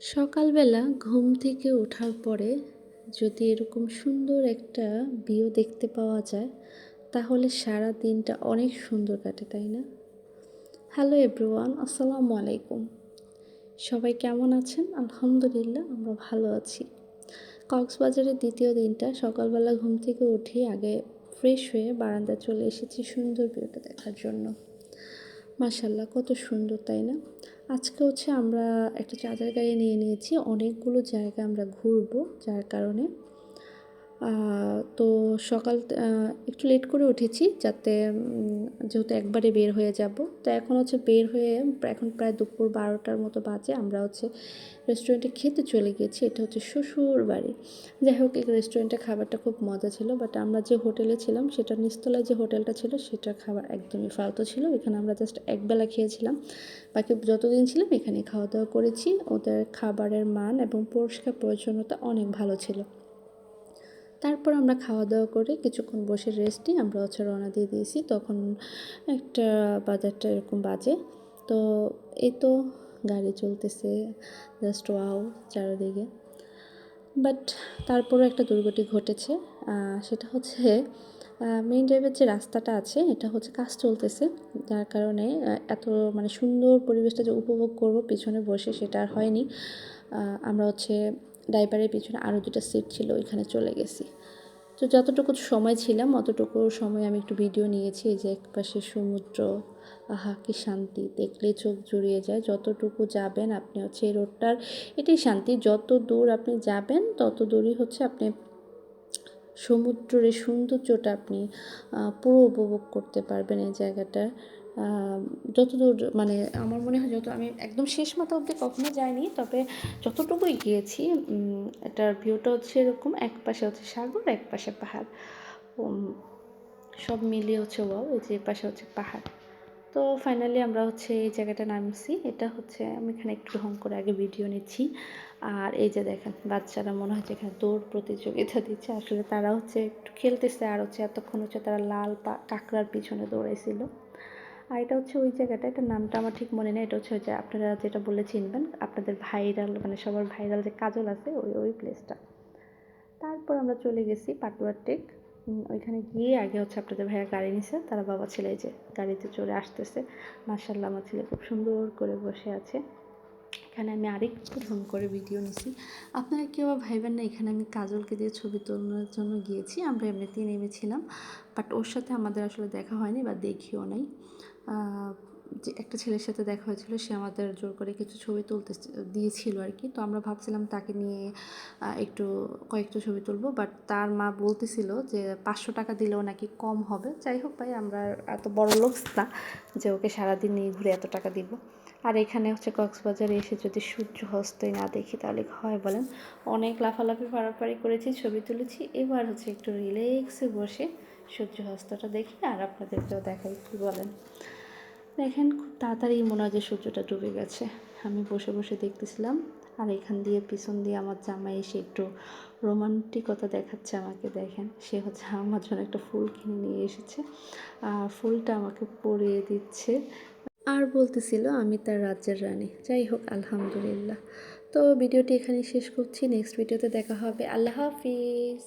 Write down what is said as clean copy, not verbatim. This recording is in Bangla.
সকালবেলা ঘুম থেকে ওঠার পরে যদি এরকম সুন্দর একটা ভিউ দেখতে পাওয়া যায় তাহলে সারা দিনটা অনেক সুন্দর কাটে, তাই না? হ্যালো এভরিওয়ান, আসসালামু আলাইকুম। সবাই কেমন আছেন? আলহামদুলিল্লাহ, আমরা ভালো আছি। কক্সবাজারের দ্বিতীয় দিনটা সকালবেলা ঘুম থেকে উঠে আগে ফ্রেশ হয়ে বারান্দায় চলে এসেছি সুন্দর ভিউটা দেখার জন্য। মাশাআল্লাহ, কত সুন্দর, তাই না? আজকে আমরা একটা চাঁদের গাড়ি নিয়ে নিয়েছি, অনেকগুলো জায়গা আমরা ঘুরবো, যার কারণে তো সকাল একটু লেট করে উঠেছি যাতে যেহেতু একবারে বের হয়ে যাব। তো এখন বের হয়ে এখন প্রায় দুপুর 12টার মতো বাজে। আমরা রেস্টুরেন্টে খেতে চলে গিয়েছি। এটা শ্বশুর বাড়ি। যাই হোক, এই রেস্টুরেন্টের খাবারটা খুব মজা ছিল, বাট আমরা যে হোটেলে ছিলাম সেটার নিচতলায় যে হোটেলটা ছিল সেটার খাবার একদমই ফালতু ছিল। এখানে আমরা জাস্ট একবেলা খেয়েছিলাম, বাকি যতদিন ছিলাম এখানে খাওয়া দাওয়া করেছি। ওদের খাবারের মান এবং পরিষ্কার পরিচ্ছন্নতা অনেক ভালো ছিল। তারপর আমরা খাওয়া দাওয়া করে কিছুক্ষণ বসে রেস্ট নিয়ে আমরা রওনা দিয়ে দিয়েছি। তখন একটা বাজারটা এরকম বাজে। তো এই তো গাড়ি চলতেছে, জাস্ট ওয়াও চারিদিকে। বাট তারপরও একটা দুর্ঘটনা ঘটেছে। সেটা মেইন ড্রাইভের যে রাস্তাটা আছে এটা কাজ চলতেছে, যার কারণে এত সুন্দর পরিবেশটা যে উপভোগ করব পিছনে বসে সেটা আর হয়নি। আমরা ড্রাইভারের পিছনে আরও দুটো সিট ছিল, ওইখানে চলে গেছি। তো যতটুকু সময় ছিলাম অতটুকু সময় আমি একটু ভিডিও নিয়েছি। এই যে একপাশে সমুদ্র, আহা কি শান্তি, দেখলেই চোখ জুড়িয়ে যায়। যতটুকু যাবেন আপনি এই রোডটার এটাই শান্তি, যত দূর আপনি যাবেন তত দূরই আপনি সমুদ্রের এই সৌন্দর্যটা আপনি পুরো উপভোগ করতে পারবেন এই জায়গাটার। যতদূর আমার মনে হয়, আমি একদম শেষ মাথা অবধি কখনো যাইনি, তবে যতটুকুই গিয়েছি এটার ভিউটা এরকম, এক পাশে সাগর, এক পাশে পাহাড়, সব মিলিয়ে ওয়াও। এই যে পাশে পাহাড়। তো ফাইনালি আমরা এই জায়গাটা নামছি। এটা আমি এখানে একটু ঢং করে আগে ভিডিও নিচ্ছি। আর এই যে দেখেন, বাচ্চারা মনে হচ্ছে এখানে দৌড় প্রতিযোগিতা দিচ্ছে। আসলে তারা একটু খেলতেছে, আর এতক্ষণ তারা লাল কাঁকড়ার পিছনে দৌড়াইছিল। আর এটা ওই জায়গাটা, এটার নামটা আমার ঠিক মনে নেই। এটা যে আপনারা যেটা বলে চিনবেন, আপনাদের ভাইরাল সবার ভাইরাল যে কাজল আছে ওই প্লেসটা। তারপর আমরা চলে গেছি পাটুয়ার টেক। ওইখানে গিয়ে আগে আপনাদের ভাইয়া গাড়ি নিছে, তারা বাবা ছেলে যে গাড়িতে চড়ে আসতেছে। মাশাআল্লাহ, আমার ছেলে খুব সুন্দর করে বসে আছে। এখানে আমি আরেকটু ঢং করে ভিডিও নিছি। আপনারা কেউ ভাইবেন না এখানে আমি কাজলকে দিয়ে ছবি তোলার জন্য গিয়েছি। আমরা এমনিতেই নেমেছিলাম, বাট ওর সাথে আমাদের আসলে দেখা হয়নি বা দেখিও নাই। যে একটা ছেলের সাথে দেখা হয়েছিল, সে আমাদের জোর করে কিছু ছবি তুলতে দিয়েছিল আর কি। তো আমরা ভাবছিলাম তাকে নিয়ে একটু কয়েকটা ছবি তুলবো, বাট তার মা বলতেছিল যে 500 টাকা দিলেও নাকি কম হবে। যাই হোক ভাই, আমরা এত বড় লোক না যে ওকে সারাদিন নিয়ে ঘুরে এত টাকা দিব। আর এখানে কক্সবাজারে এসে যদি সূর্য অস্তই না দেখি তাহলে হয় বলেন? অনেক লাফালাফি পারাপারি করেছি, ছবি তুলেছি। এবার একটু রিল্যাক্সে বসে সূর্য অস্তটা দেখি আর আপনাদেরকেও দেখাই, কি বলেন? দেখেন খুব তাড়াতাড়ি মনে হয় যে সূর্যটা ডুবে গেছে। আমি বসে বসে দেখতেছিলাম, আর এখান দিয়ে পিছন দিয়ে আমার জামাই এসে একটু রোমান্টিকতা দেখাচ্ছে আমাকে। দেখেন, সে আমার জন্য একটা ফুল কিনে নিয়ে এসেছে, আর ফুলটা আমাকে পরিয়ে দিচ্ছে আর বলতেছিল আমি তার রাজ্যের রানী। যাই হোক, আলহামদুলিল্লাহ। তো ভিডিওটি এখানেই শেষ করছি, নেক্সট ভিডিওতে দেখা হবে। আল্লাহ হাফিজ।